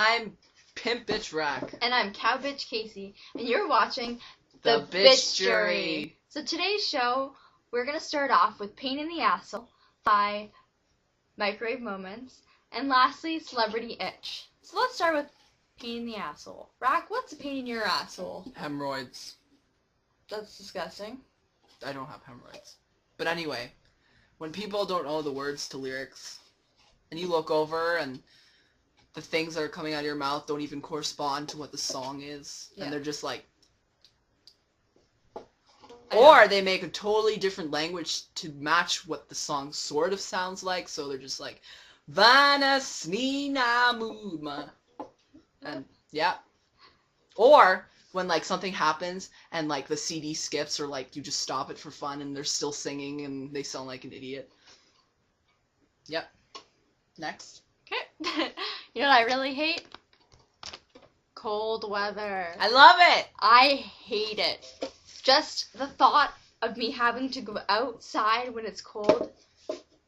I'm Pimp Bitch Rack. And I'm Cow Bitch Casey. And you're watching The Bitch Jury. So today's show, we're going to start off with Pain in the Asshole by Microwave Moments. And lastly, Celebrity Itch. So let's start with Pain in the Asshole. Rack, what's a pain in your asshole? Hemorrhoids. That's disgusting. I don't have hemorrhoids. But anyway, when people don't know the words to lyrics, and you look over and the things that are coming out of your mouth don't even correspond to what the song is, and they're just like... Or they make a totally different language to match what the song sort of sounds like, so they're just like, Vana snina muma. And, yeah. Or, when, like, something happens, and, like, the CD skips, or, like, you just stop it for fun, and they're still singing, and they sound like an idiot. Yep. Next. Okay. You know what I really hate? Cold weather. I love it! I hate it. Just the thought of me having to go outside when it's cold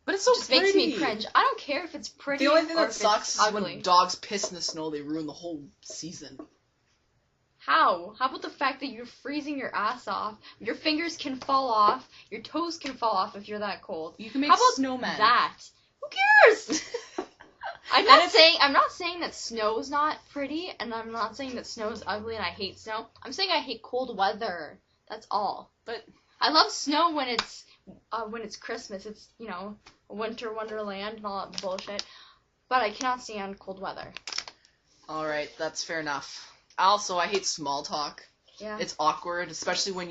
But it's so just pretty. makes me cringe. I don't care if it's pretty The only thing or that if sucks it's is when ugly. dogs piss in the snow, they ruin the whole season. How? How about the fact that you're freezing your ass off? Your fingers can fall off. Your toes can fall off if you're that cold. You can make How about snowmen. that? Who cares? I'm not saying that snow's not pretty, and I'm not saying that snow's ugly and I hate snow. I'm saying I hate cold weather. That's all. But I love snow when it's Christmas. It's, you know, a winter wonderland and all that bullshit. But I cannot stand cold weather. alright, that's fair enough. Also, I hate small talk. Yeah. It's awkward, especially when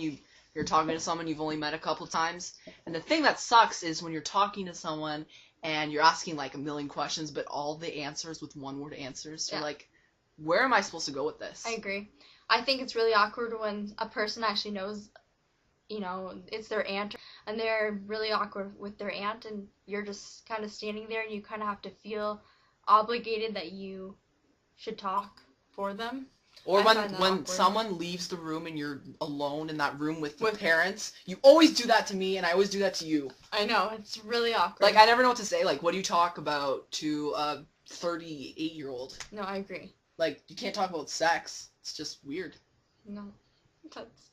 you're talking to someone you've only met a couple times. And the thing that sucks is when you're talking to someone and you're asking like a million questions, but all the answers with one-word answers. You're like, where am I supposed to go with this? I agree. I think it's really awkward when a person actually knows, you know, it's their aunt, and they're really awkward with their aunt, and you're just kind of standing there, and you kind of have to feel obligated that you should talk for them. Or I when find that when awkward. someone leaves the room and you're alone in that room with the parents, you always do that to me, and I always do that to you. I know, it's really awkward. Like, I never know what to say. Like, what do you talk about to a 38-year-old? No, I agree. Like, you can't talk about sex. It's just weird. No, that's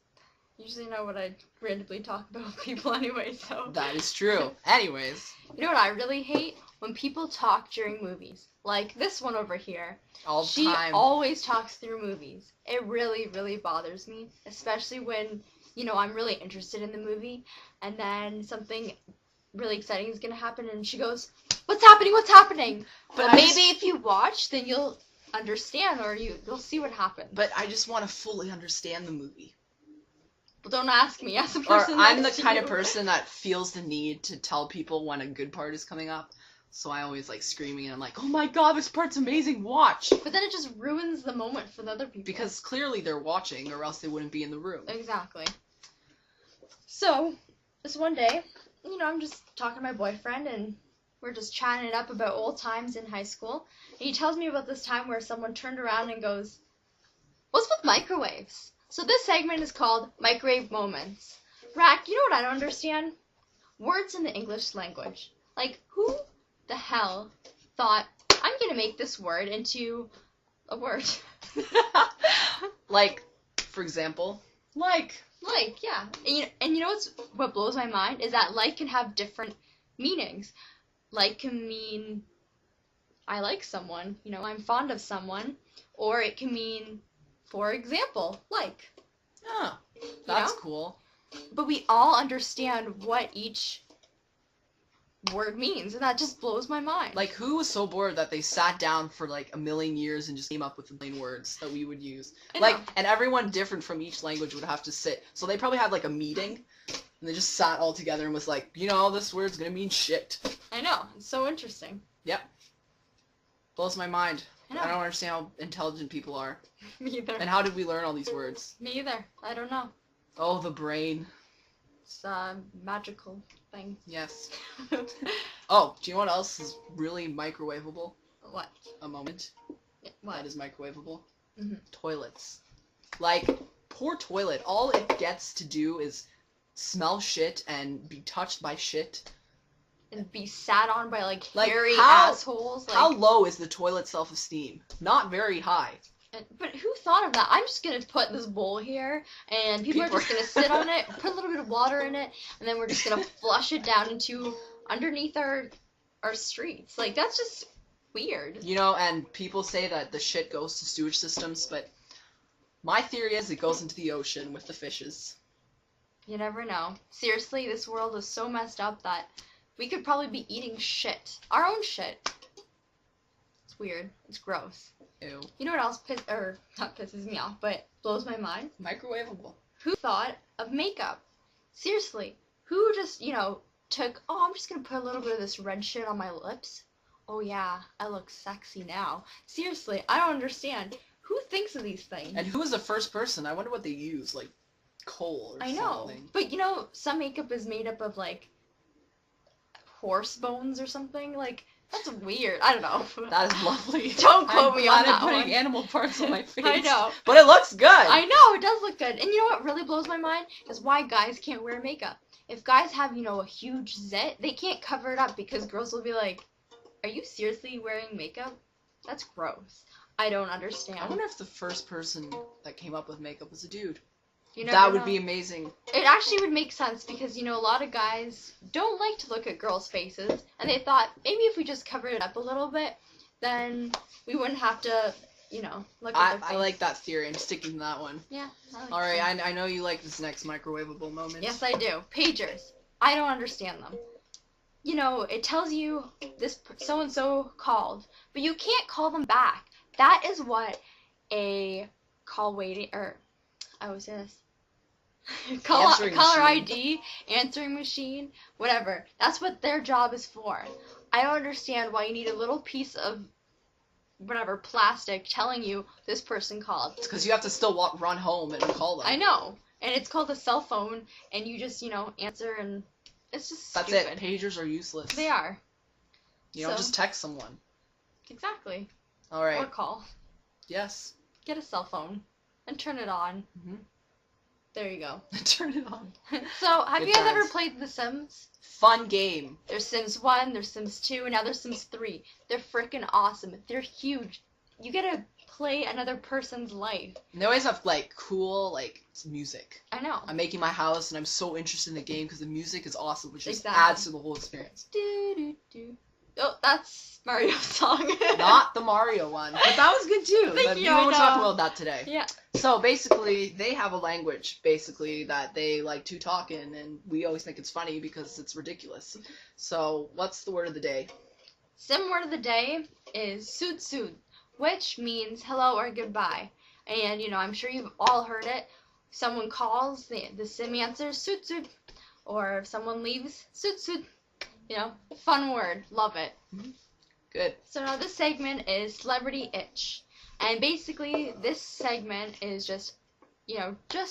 usually not what I randomly talk about with people anyway, so. That is true. Anyways. You know what I really hate? When people talk during movies. Like this one over here. All the She time. always talks through movies. It really, really bothers me. Especially when, you know, I'm really interested in the movie, and then something really exciting is going to happen, and she goes, What's happening? What's happening? But Well, maybe if you watch, then you'll understand, or you'll see what happens. But I just want to fully understand the movie. Well, don't ask me. Ask the Or person I'm the next to kind you. of person that feels the need to tell people when a good part is coming up. So I always like screaming and I'm like, oh my god, this part's amazing, watch! But then it just ruins the moment for the other people. Because clearly they're watching or else they wouldn't be in the room. Exactly. So, this one day, you know, I'm just talking to my boyfriend, and we're just chatting it up about old times in high school. And he tells me about this time where someone turned around and goes, What's with microwaves? So this segment is called Microwave Moments. Rack, you know what I don't understand? Words in the English language. Like, who the hell thought, I'm going to make this word into a word? Like, for example, like. Like, yeah. And you know what blows my mind? Is that like can have different meanings. Like can mean I like someone, you know, I'm fond of someone. Or it can mean, for example, like. Oh, that's know? cool. But we all understand what each word means, and that just blows my mind. Like, who was so bored that they sat down for like a million years and just came up with the plain words that we would use? Like, and everyone different from each language would have to sit. So they probably had like a meeting, and they just sat all together and was like, you know, this word's gonna mean shit. I know. It's so interesting. Yep. Blows my mind. I know. I don't understand how intelligent people are. Me either. And how did we learn all these words? Me either. I don't know. Oh, the brain. It's a magical thing. Yes. Oh, do you know what else is really microwavable? What? A moment. What? That is microwavable. Mhm. Toilets. Like, poor toilet. All it gets to do is smell shit and be touched by shit. and be sat on by like Like, hairy how- assholes. Like, How low is the toilet self-esteem? Not very high. but who thought of that? I'm just gonna put this bowl here, and people are just gonna sit on it, put a little bit of water in it, and then we're just gonna flush it down into underneath our streets. Like, that's just weird. You know, and people say that the shit goes to sewage systems, but my theory is it goes into the ocean with the fishes. You never know. Seriously, this world is so messed up that we could probably be eating shit. Our own shit. It's weird. It's gross. Ew. You know what else not pisses me off, but blows my mind? Microwavable. Who thought of makeup? Seriously. Who just, took, I'm just gonna put a little bit of this red shit on my lips? Oh yeah, I look sexy now. Seriously, I don't understand. Who thinks of these things? And who was the first person? I wonder what they use, like coal or I know. something. But some makeup is made up of like horse bones or something. Like, that's weird. I don't know. That is lovely. Don't quote I'm me glad on that I'm putting one. animal parts on my face. I know. But it looks good. I know, it does look good. And you know what really blows my mind? Is why guys can't wear makeup. If guys have, a huge zit, they can't cover it up because girls will be like, are you seriously wearing makeup? That's gross. I don't I understand. wonder if the first person that came up with makeup was a dude. You never That would know. be amazing. It actually would make sense because, a lot of guys don't like to look at girls' faces. And they thought, maybe if we just covered it up a little bit, then we wouldn't have to, look at their face. I like that theory. I'm sticking to that one. Yeah. I like Alright, that. I know you like this next microwavable moment. Yes, I do. Pagers. I don't understand them. It tells you this so-and-so called, but you can't call them back. That is what a call waiting, or I always say this. Answering Caller machine. ID, answering machine, whatever. That's what their job is for. I don't understand why you need a little piece of whatever plastic telling you this person called. It's because you have to still run home and call them. I know. And it's called a cell phone, and you just, answer, and it's just That's stupid. it. Pagers are useless. They are. You don't So- just text someone. Exactly. Or Alright. call. Yes. Get a cell phone and turn it on. Mhm. There you go. Turn it on. So, have Good you guys ever times. played The Sims? Fun game. There's Sims 1, there's Sims 2, and now there's Sims 3. They're freaking awesome. They're huge. You get to play another person's life. And they always have, cool, music. I know. I'm making my house, and I'm so interested in the game because the music is awesome, which just Exactly. adds to the whole experience. Do, do, do. Oh, that's Mario's song. Not the Mario one, but that was good too. Thank But you, we I won't talk know. about that today. Yeah. So basically, they have a language that they like to talk in, and we always think it's funny because it's ridiculous. So what's the word of the day? Sim word of the day is "soot soot," which means hello or goodbye. And I'm sure you've all heard it. Someone calls, the sim answers "soot soot," or if someone leaves, "soot soot." Fun word. Love it. Good. So now this segment is Celebrity Itch. And basically this segment is just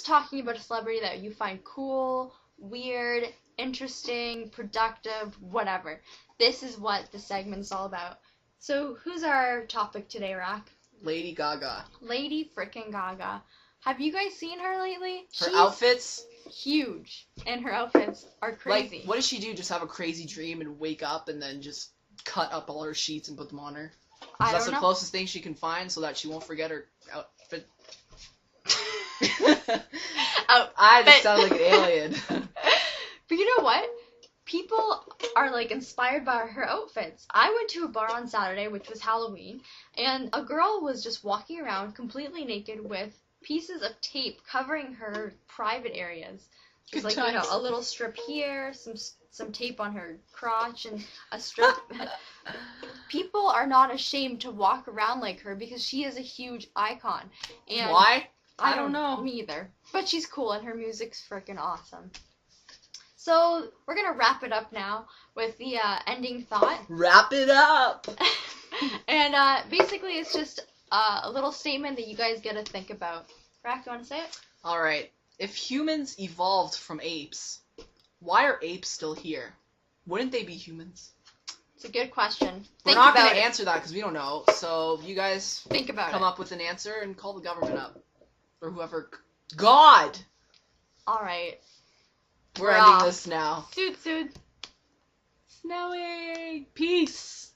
talking about a celebrity that you find cool, weird, interesting, productive, whatever. This is what the segment's all about. So who's our topic today, Rack? Lady Gaga. Lady frickin' Gaga. Have you guys seen her lately? Her outfits, huge. And her outfits are crazy. what does she do? Just have a crazy dream and wake up and then just cut up all her sheets and put them on her? I That's don't the know. closest thing she can find so that she won't forget her outfit. I just sound like an alien. But you know what? People are inspired by her outfits. I went to a bar on Saturday, which was Halloween, and a girl was just walking around completely naked with pieces of tape covering her private areas. It was Good times. a little strip here, some tape on her crotch, and a strip. People are not ashamed to walk around like her because she is a huge icon. And Why? I I don't know. Me either. But she's cool and her music's freaking awesome. So we're gonna wrap it up now with the ending thought. Wrap it up. And basically it's just a little statement that you guys get to think about. Rack, you want to say it? All right. If humans evolved from apes, why are apes still here? Wouldn't they be humans? It's a good question. We're Think not about going to it. answer that because we don't know. So you guys Think about come it. up with an answer and call the government up. Or whoever. God! All right. We're We're ending off. this now. Soot soot. snowing. Peace.